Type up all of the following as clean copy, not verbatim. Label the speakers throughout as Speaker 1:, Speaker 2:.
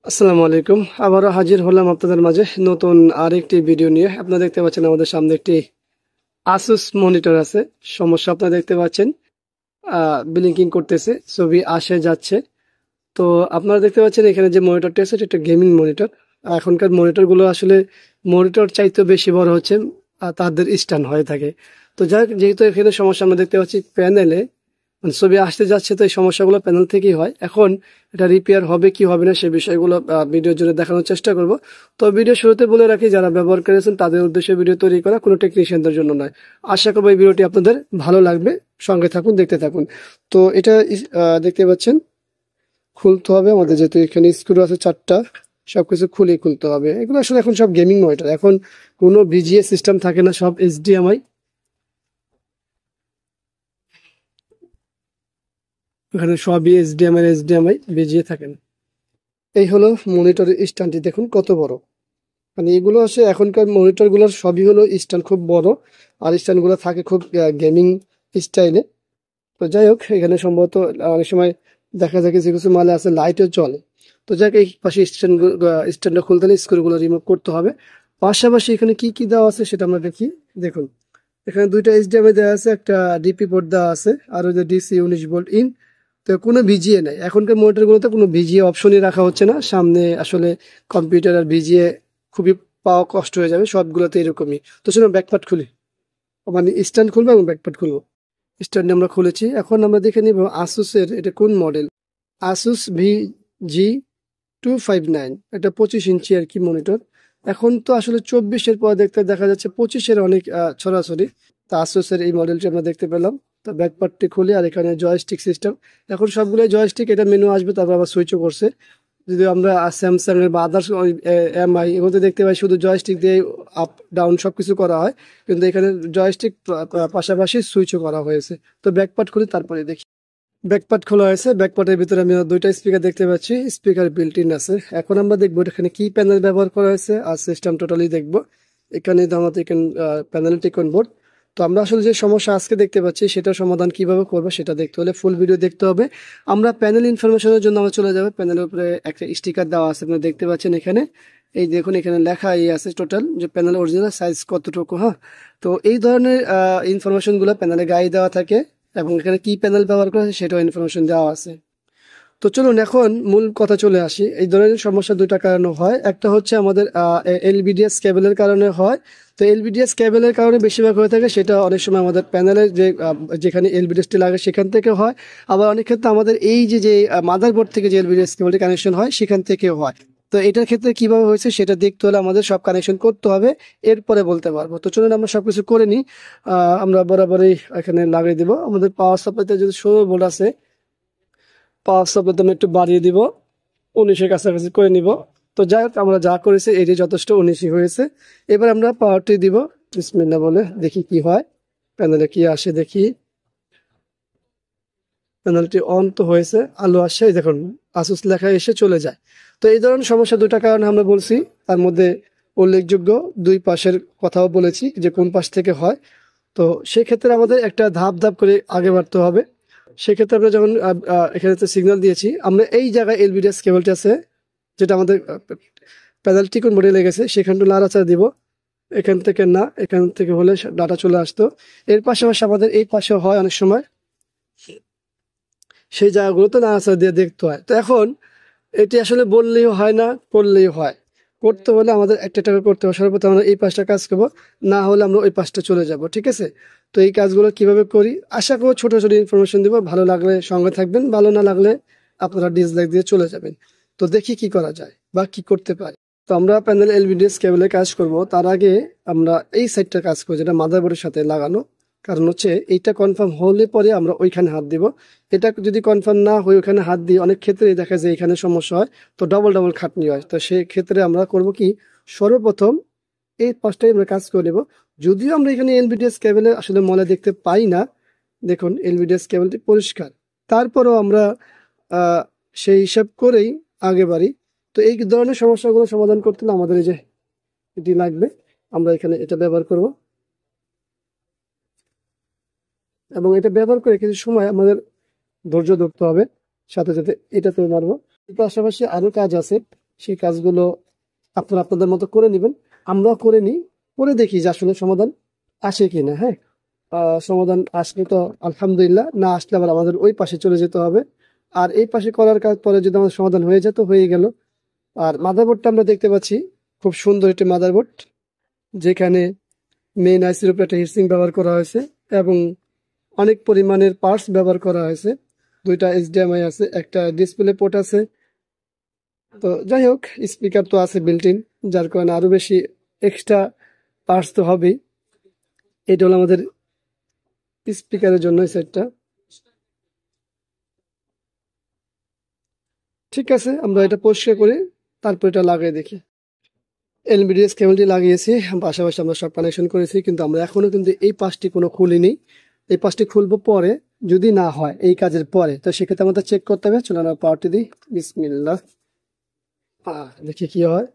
Speaker 1: আসসালামু আলাইকুম। আবারও হাজির হলাম আপনাদের মাঝে নতুন আরেকটি ভিডিও নিয়ে। আপনারা দেখতে পাচ্ছেন আমাদের সামনে একটি আসুস মনিটর আছে। সমস্যা আপনারা দেখতে পাচ্ছেন, ব্লিঙ্কিং করতেছে, ছবি আসে যাচ্ছে। তো আপনারা দেখতে পাচ্ছেন এখানে যে মনিটরটি আছে এটা একটা গেমিং মনিটর। এখনকার মনিটরগুলো আসলে মনিটর চাইতে বেশি বড় হচ্ছে, তাদের স্ট্যান্ড হয়ে থাকে। তো যাই হোক, যেহেতু এখানে সমস্যা আমরা দেখতে পাচ্ছি প্যানেলে ছবি আসতে যাচ্ছে, তো এই সমস্যাগুলো প্যানেল থেকেই হয়। এখন এটা রিপেয়ার হবে কি হবে না সে বিষয়গুলো ভিডিওর জন্য দেখানোর চেষ্টা করব। তো ভিডিও শুরুতে বলে রাখি, যারা ব্যবহার করেছেন তাদের উদ্দেশ্যে ভিডিও তৈরি করা, কোনো টেকনিশিয়ানদের জন্য নয়। আশা করবো এই ভিডিওটি আপনাদের ভালো লাগবে, সঙ্গে থাকুন, দেখতে থাকুন। তো এটা দেখতে পাচ্ছেন খুলতে হবে আমাদের, যেহেতু এখানে স্ক্রু আছে 4টা, সবকিছু খুলেই খুলতে হবে। এগুলো আসলে এখন সব গেমিং মনিটর, এখন কোনো বিজিএ সিস্টেম থাকে না, সব এইচডিএমআই। এখানে সবই এইচডিএমআই, বিজিএ থাকে না। এই হলো মনিটরের স্ট্যান্ডটি, দেখুন কত বড়। মানে এগুলো আসে এখনকার মনিটর গুলোর সবই হলো স্ট্যান্ড খুব বড়, আর স্ট্যান্ড গুলো থাকে খুব গেমিং স্টাইলে। তো যাই হোক, এখানে সম্ভবত অনেক সময় দেখা যায় কিছু কিছু মালে আছে লাইটও চলে। তো যাই হোক, এই পাশে স্ট্যান্ডটা খুলতে হলে স্ক্রুগুলো রিমুভ করতে হবে। পাশাপাশি এখানে কি কি দেওয়া আছে সেটা আমরা দেখি। দেখুন এখানে দুইটা এইচডিএমআই দেওয়া আছে, একটা ডিপি পোর্ট দেওয়া আছে, আর ওই যে ডিসি 19 ভোল্ট ইন। তো কোনো ভিজিএ নাই, এখনকার মনিটরগুলোতে কোনো ভিজিএ অপশনই রাখা হচ্ছে না। সামনে আসলে কম্পিউটার আর ভিজিএ খুবই পাওয়া কষ্ট হয়ে যাবে, সবগুলোতে এরকমই। তো চলুন ব্যাকপার্ট খুলি, মানে স্ট্যান্ড খুলবো এবং ব্যাকপার্ট খুলবো। স্ট্যান্ড আমরা খুলেছি, এখন আমরা দেখে নিব আসুসের এটা কোন মডেল। আসুস VG259, এটা 25 ইঞ্চি আর কি মনিটর। এখন তো আসলে 24-এর পর দেখতে দেখা যাচ্ছে 25-এর অনেক ছড়াছড়ি। তা আসুসের এই মডেলটি আমরা দেখতে পেলাম। তো ব্যাকপার্টটি খুলি, আর এখানে জয়স্টিক সিস্টেম। এখন সবগুলো জয়স্টিক, এটা মেনু আসবে, তারপর আবার সুইচও করছে। যদি আমরা স্যামসাং এর বা আদার্স এমআই এগুলোতে দেখতে পাই শুধু জয়স্টিক দিয়ে আপ ডাউন সবকিছু করা হয়, কিন্তু এখানে জয়স্টিক পাশাপাশি সুইচও করা হয়েছে। তো ব্যাকপার্ট খুলি, তারপরে দেখি। ব্যাকপার্ট খোলা হয়েছে, ব্যাকপার্টের ভিতরে আমি দুইটা স্পিকার দেখতে পাচ্ছি, স্পিকার বিল্ট ইন আছে। এখন আমরা দেখবো এখানে কি প্যানেল ব্যবহার করা হয়েছে আর সিস্টেম টোটালি দেখবো। এখানে আমাদের প্যানেল টিকন বোর্ড। তো আমরা আসলে যে সমস্যা আজকে দেখতে পাচ্ছি সেটার সমাধান কিভাবে করবো সেটা দেখতে হলে ফুল ভিডিও দেখতে হবে। আমরা প্যানেল ইনফরমেশনের জন্য আমরা চলে যাবো। প্যানেলের উপরে একটা স্টিকার দেওয়া আছে, আপনারা দেখতে পাচ্ছেন এখানে। এই দেখুন এখানে লেখা আছে টোটাল যে প্যানেল অরিজিনাল সাইজ কতটুকু। হ্যাঁ, তো এই ধরনের ইনফরমেশন গুলো প্যানেলে গায়ে দেওয়া থাকে, এবং এখানে কি প্যানেল ব্যবহার করা হয়েছে সেটাও ইনফরমেশন দেওয়া আছে। তো চলুন এখন মূল কথা চলে আসি। এই ধরনের সমস্যা দুইটা কারণে হয়, একটা হচ্ছে আমাদের এলবিডিএস কেবলের কারণে হয়। তো এলবিডিএস কেবলের কারণে বেশিরভাগ হয়ে থাকে, সেটা অনেক সময় আমাদের প্যানেলের যে যেখানে এলবিডিএসটি লাগে সেখান থেকে হয়। আবার অনেক ক্ষেত্রে আমাদের এই যে মাদারবোর্ড থেকে যে এলবিডিএস কেবলটি কানেকশন হয় সেখান থেকেও হয়। তো এটার ক্ষেত্রে কিভাবে হয়েছে সেটা দেখতে হলে আমাদের সব কানেকশন করতে হবে, এরপরে বলতে পারবো। তো চলুন আমরা সবকিছু করে নিই। আমরা বরাবরই এখানে লাগিয়ে দিব। আমাদের পাওয়ার সাপ্লাইতে যদি 16 ভোল্ট আছে, পাওয়ার সাপ্লাই আমি একটু বাড়িয়ে দিব, 19-এর কাছাকাছি করে নিব। তো যাই হোক, আমরা যা করেছি এটি যথেষ্ট, 19ই হয়েছে। এবার আমরা পাওয়ারটি দিব বিসমিল্লাহ বলে, দেখি কি হয়, প্যানেলে কি আসে দেখি। প্যানেলটি অন তো হয়েছে, আলো আসছে, এই দেখুন আসুস লেখা এসে চলে যায়। তো এই ধরনের সমস্যা দুটা কারণে আমরা বলছি, তার মধ্যে উল্লেখযোগ্য দুই পাশের কথাও বলেছি যে কোন পাশ থেকে হয়। তো সেক্ষেত্রে আমাদের একটা ধাপ ধাপ করে আগে বাড়তে হবে। সেক্ষেত্রে আমরা যখন এখানে সিগন্যাল দিয়েছি, আমরা এই জায়গায় এলবিডিএস কেবলটি আছে যেটা আমাদের প্যানেল টিকন বোর্ডে লেগেছে, সেখানটা নাড়াচাড়া দিব। এখান থেকে না, এখান থেকে হলে ডাটা চলে আসতো। এর পাশাপাশি আমাদের এই পাশে হয় অনেক সময়, সেই জায়গাগুলোতে নাড়াচাড়া দিয়ে দেখতে হয়। তো এখন এটি আসলে বললেই হয় না, করলেই হয়। করতে হলে আমাদের একটা টাকা করতে হবে। সর্বপ্রথম আমরা এই পাশটা কাজ করবো, না হলে আমরা ওই পাশটা চলে যাব, ঠিক আছে? তো এই কাজগুলো কিভাবে করি আশা করবো ছোট ছোট ইনফরমেশন দিব। ভালো লাগলে সঙ্গে থাকবেন, ভালো না লাগলে আপনারা ডিসলাইক দিয়ে চলে যাবেন। তো দেখি কি করা যায় বা কি করতে পারি। তো আমরা প্যানেল এলবিডিএস কেবলে কাজ করব, তার আগে আমরা এই সাইডটা কাজ করবো যেটা মাদারবোর্ডের সাথে লাগানো। কারণ হচ্ছে এইটা কনফার্ম হলে পরে আমরা ওইখানে হাত দিব। এটা যদি কনফার্ম না হয় ওখানে হাত দিই, অনেক ক্ষেত্রে দেখা যায় এখানে সমস্যা হয়, তো ডবল ডবল খাটনি হয়। তো সেই ক্ষেত্রে আমরা করব কি, সর্বপ্রথম এই পাঁচটাই আমরা কাজ করে নেব। যদিও আমরা এখানে এলবিডিএস কেবলে আসলে ময়লা দেখতে পাই না, দেখুন এলবিডিএস কেবলটি পরিষ্কার, তারপরও আমরা আহ সেই হিসাব করেই আগে বাড়ি। তো এই ধরনের সমস্যাগুলো সমাধান করতে হলে আমাদের এই যে এটি লাগবে, আমরা এখানে এটা ব্যবহার করব, এবং এটা ব্যবহার করে কিছু সময় আমাদের ধৈর্য ধরতে হবে, সাথে সাথে এটাতে মারবো। পাশাপাশি আরো কাজ আছে, সেই কাজগুলো আপনারা আপনাদের মতো করে নেবেন। আমরাও করে নিই, করে দেখি যে আসলে সমাধান আসে কিনা। হ্যাঁ, সমাধান আসলে তো আলহামদুলিল্লাহ, না আসলে আবার আমাদের ওই পাশে চলে যেতে হবে। আর এই পাশে করার কাজ পরে যদি আমাদের সমাধান হয়ে যায় তো হয়ে গেল। আর মাদারবোর্ডটা আমরা দেখতে পাচ্ছি খুব সুন্দর একটি মাদারবোর্ড, যেখানে মেইন আইসির উপরে একটা হিটসিঙ্ক ব্যবহার করা হয়েছে এবং অনেক পরিমাণের পার্টস ব্যবহার করা হয়েছে। দুইটা এইচডিএমআই আছে, একটা ডিসপ্লে পোর্ট আছে। তো যাই হোক, স্পিকার তো আছে বিল্ট ইন, যার কারণে আরো বেশি এক্সট্রা পার্টস তো হবেই। এটা হলো আমাদের স্পিকারের জন্য এই সেটটা। ঠিক আছে, আমরা এটা পরিষ্কার করে তারপর এটা লাগিয়ে দেখি। এলবিডিএস কেবলটি লাগিয়েছি, পাশাপাশি আমরা সব কানেকশন করেছি, কিন্তু আমরা এখনো কিন্তু এই পাশটি কোনো খুলিনি। এই পাশটি খুলবো পরে, যদি না হয় এই কাজের পরে, তো সেক্ষেত্রে আমাদের চেক করতে হবে। চলো আমরা পাওয়ারটি দিই, বিসমিল্লাহ, দেখি কি হয়।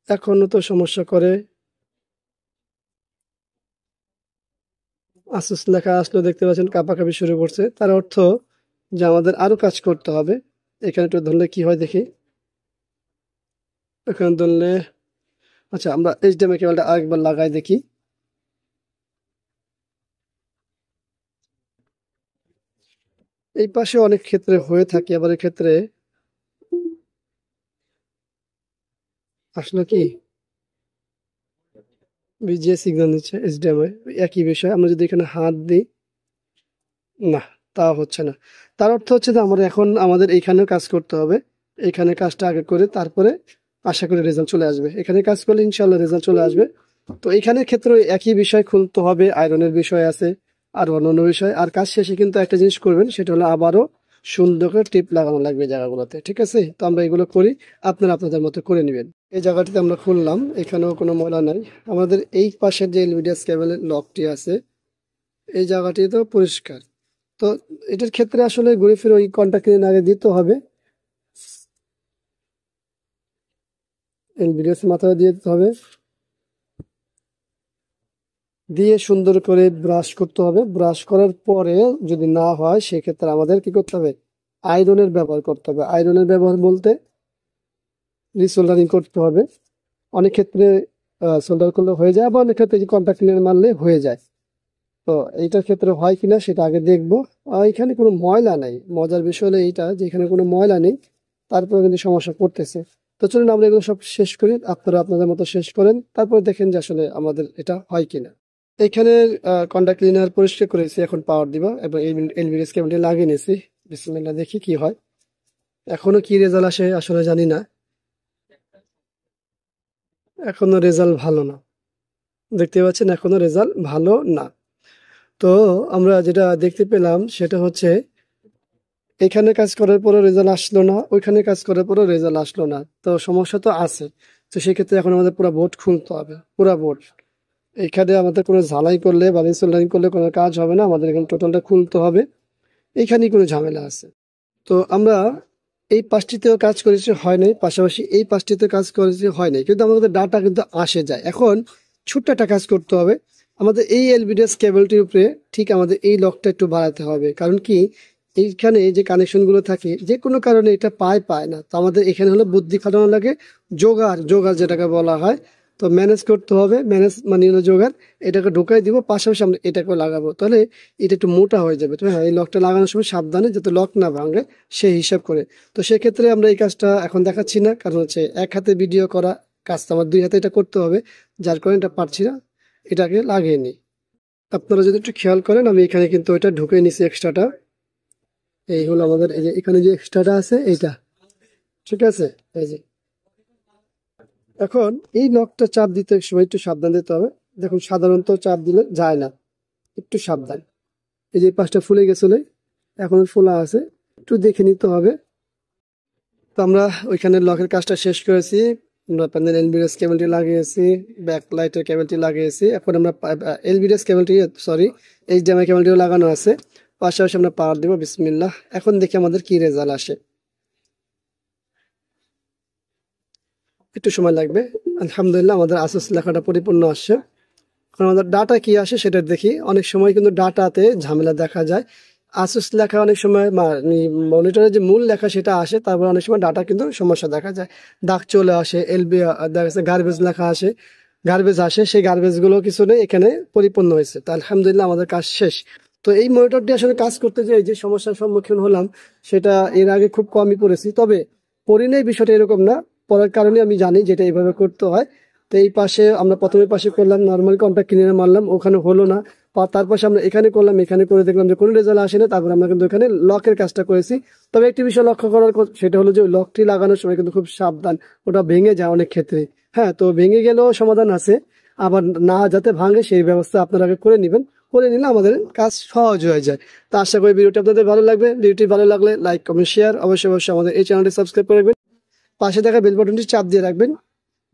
Speaker 1: এখনো তো সমস্যা করে, আসুস লেখা আসলো, দেখতে পাচ্ছেন কাঁপাকাঁপি শুরু করছে। তার অর্থ যে আমাদের আরো কাজ করতে হবে। এখানে একটু ধরলে কি হয় দেখি, এখানে ধরলে, আচ্ছা আমরা এইচডিএমআই কেবলটা আরেকবার লাগাই দেখি। এই পাশে অনেক ক্ষেত্রে হয়ে থাকে, আবার এই ক্ষেত্রে আসলে কি ভিজিএ সিগন্যাল দিচ্ছে এইচডিএমআই, একই বিষয়। আমরা যদি এখানে হাত দিই, না, তা হচ্ছে না। তার অর্থ হচ্ছে যে আমরা এখন আমাদের এইখানেও কাজ করতে হবে। এখানে কাজটা আগে করে তারপরে আশা করি রেজাল্ট চলে আসবে। এখানে কাজ করলে ইনশাল্লাহ রেজাল্ট চলে আসবে। তো এখানের ক্ষেত্রে একই বিষয় খুলতে হবে, আয়রনের বিষয় আছে আর অন্যান্য বিষয়। আর কাজ শেষে কিন্তু একটা জিনিস করবেন, সেটা হলো আবারও সুন্দর করে টিপ লাগানো লাগবে জায়গাগুলোতে। ঠিক আছে, তো আমরা এগুলো করি, আপনারা আপনাদের মতো করে নেবেন। এই জায়গাটিতে আমরা খুললাম, এখানেও কোনো ময়লা নাই। আমাদের এই পাশের যে এলভিডিএস কেবলের লকটি আছে, এই জায়গাটি তো পরিষ্কার। তো এটার ক্ষেত্রে আসলে ঘুরে ফিরে ওই কন্টাক্ট ক্লিন আগে দিতে হবে, এলভিডিএস মাথায় দিয়ে দিতে হবে, দিয়ে সুন্দর করে ব্রাশ করতে হবে। ব্রাশ করার পরে যদি না হয় সেক্ষেত্রে আমাদের কি করতে হবে, আয়রনের ব্যবহার করতে হবে। আয়রনের ব্যবহার বলতে রিসোল্ডারিং করতে হবে। অনেক ক্ষেত্রে সোল্ডার করলে হয়ে যায়, আবার অনেক ক্ষেত্রে কন্টাক্ট ক্লিনার মারলে হয়ে যায়। তো এইটার ক্ষেত্রে হয় কিনা সেটা আগে দেখবো। এখানে কোনো ময়লা নাই, মজার বিষয় হলো এইটা যে এখানে কোনো ময়লা নেই, তারপরে কিন্তু সমস্যা করতেছে। তো চলুন আমরা এগুলো সব শেষ করি, আপনারা আপনাদের মতো শেষ করেন, তারপরে দেখেন যে আসলে আমাদের এটা হয় কিনা। এখানে কন্টাক্ট ক্লিনার পরিষ্কার করেছি, এখন পাওয়ার দিব এবং এলভিডিএস কেবলটি লাগিয়ে নিয়েছি। বিসমিল্লাহ, দেখি কি হয়। এখনো কি রেজাল্ট আসে আসলে জানি না, এখনো রেজাল্ট ভালো না। দেখতে পাচ্ছেন এখনো রেজাল্ট ভালো না। তো আমরা যেটা দেখতে পেলাম সেটা হচ্ছে, এখানে কাজ করার পরও রেজাল্ট আসলো না, ওইখানে কাজ করার পরও রেজাল্ট আসলো না। তো সমস্যা তো আছে। তো সেক্ষেত্রে এখন আমাদের পুরো বোর্ড খুলতে হবে, পুরো বোর্ড। এখানে আমাদের কোনো ঝালাই করলে বা ইনসোল্ডারিং করলে কোনো কাজ হবে না, আমাদের এখানে টোটালটা খুলতে হবে। এইখানেই কোনো ঝামেলা আছে। তো আমরা এই পাঁচটিতেও কাজ করেছি, হয় নাই, পাশাপাশি এই পাঁচটিতে কাজ করেছি, হয় নাই, কিন্তু আমাদের ডাটা কিন্তু আসে যায়। এখন ছোট্ট একটা কাজ করতে হবে, আমাদের এই এলভিডিএস কেবলটির উপরে ঠিক আমাদের এই লকটা একটু বাড়াতে হবে। কারণ কি, এইখানে যে কানেকশন গুলো থাকে যে কোনো কারণে এটা পায় না। তো আমাদের এখানে হলো বুদ্ধি খাটানো লাগে, জোগাড় জোগাড় যেটাকে বলা হয়। তো ম্যানেজ করতে হবে, ম্যানেজ মানে হলো জোগাড়। এটাকে ঢোকাই দিব, পাশাপাশি আমরা এটাকেও লাগাবো, তাহলে এটা একটু মোটা হয়ে যাবে। তো হ্যাঁ, এই লকটা লাগানোর সময় সাবধানে যাতে লক না ভাঙে সেই হিসাব করে। তো সেক্ষেত্রে আমরা এই কাজটা এখন দেখাচ্ছি না, কারণ হচ্ছে এক হাতে ভিডিও করা কাজটা আমার দুই হাতে এটা করতে হবে, যার কারণে এটা পারছি না, এটাকে লাগিয়ে নিই। আপনারা যদি একটু খেয়াল করেন, আমি এখানে কিন্তু ওইটা ঢুকে নিছি এক্সট্রাটা। এই হলো আমাদের এই যে এখানে যে এক্সট্রাটা আছে এইটা, ঠিক আছে। এই যে এখন এই লকটা চাপ দিতে সময় একটু সাবধান দিতে হবে। দেখুন সাধারণত চাপ দিলে যায় না, একটু সাবধান। এই যে পাঁচটা ফুলে গেছিল, এখন ফোলা আছে, একটু দেখে নিতে হবে। তো আমরা ওইখানে লকের কাজটা শেষ করেছি, আমরা প্যানেল এলবিডিএস কেবলটি লাগিয়েছি, ব্যাক লাইটের কেবলটি লাগিয়েছি। এখন আমরা এলবিডিএস কেবলটি, সরি, এইচডিএমআই কেবলটিও লাগানো আছে, পাশাপাশি আমরা পাওয়ার দেবো। বিসমিল্লাহ, এখন দেখি আমাদের কি রেজাল্ট আসে। একটু সময় লাগবে। আলহামদুলিল্লাহ, আমাদের আসুস লেখাটা পরিপূর্ণ আসছে। এখন আমাদের ডাটা কি আসে সেটা দেখি। অনেক সময় কিন্তু ডাটাতে ঝামেলা দেখা যায়, আসুস লেখা অনেক সময় মনিটরে যে মূল লেখা সেটা আসে, তারপর অনেক সময় ডাটা কিন্তু সমস্যা দেখা যায়, দাগ চলে আসে, এলবি দেখা যাচ্ছে গার্বেজ লেখা আসে, গার্বেজ আসে, সেই গার্বেজ গুলো কিছু নেই, এখানে পরিপূর্ণ হয়েছে। তো আলহামদুলিল্লাহ আমাদের কাজ শেষ। তো এই মনিটরটি আসলে কাজ করতে যে এই যে সমস্যার সম্মুখীন হলাম সেটা এর আগে খুব কমই পড়েছি, তবে পড়ি নাই বিষয়টা এরকম না, পড়ার কারণে আমি জানি যেটা এইভাবে করতে হয়। তো এই পাশে আমরা প্রথমে পাশে করলাম, নর্মাল কন্ট্যাক্ট কিনে মারলাম, ওখানে হলো না, তার পাশে আমরা এখানে করলাম, এখানে করে দেখলাম যে কোনো রেজাল্ট আসে না, তারপর আমরা কিন্তু এখানে লকের কাজটা করেছি। তবে একটি বিষয় লক্ষ্য করার সেটা হলো যে লকটি লাগানোর সময় কিন্তু খুব সাবধান, ওটা ভেঙে যায় অনেক ক্ষেত্রে। হ্যাঁ, তো ভেঙে গেলেও সমাধান আছে, আবার না যাতে ভাঙে সেই ব্যবস্থা আপনারা আগে করে নেবেন, করে নিলে আমাদের কাজ সহজ হয়ে যায়। তো আশা করি ভিডিওটি আপনাদের ভালো লাগবে। ভিডিওটি ভালো লাগলে লাইক, কমেন্ট, শেয়ার, অবশ্যই আমাদের এই চ্যানেলটি সাবস্ক্রাইব করে রাখবেন, পাশে থাকা বেল বাটনটি চাপ দিয়ে রাখবেন,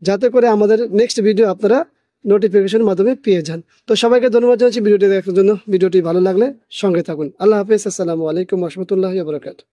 Speaker 1: যাতে করে আমাদের নেক্সট ভিডিও আপনারা নোটিফিকেশনের মাধ্যমে পেয়ে যান। তো সবাইকে ধন্যবাদ জানাচ্ছি ভিডিওটি দেখার জন্য। ভিডিওটি ভালো লাগলে সঙ্গে থাকুন। আল্লাহ হাফেজ। আসসালামু আলাইকুম ওয়া রাহমাতুল্লাহি ওয়া বারাকাতুহু।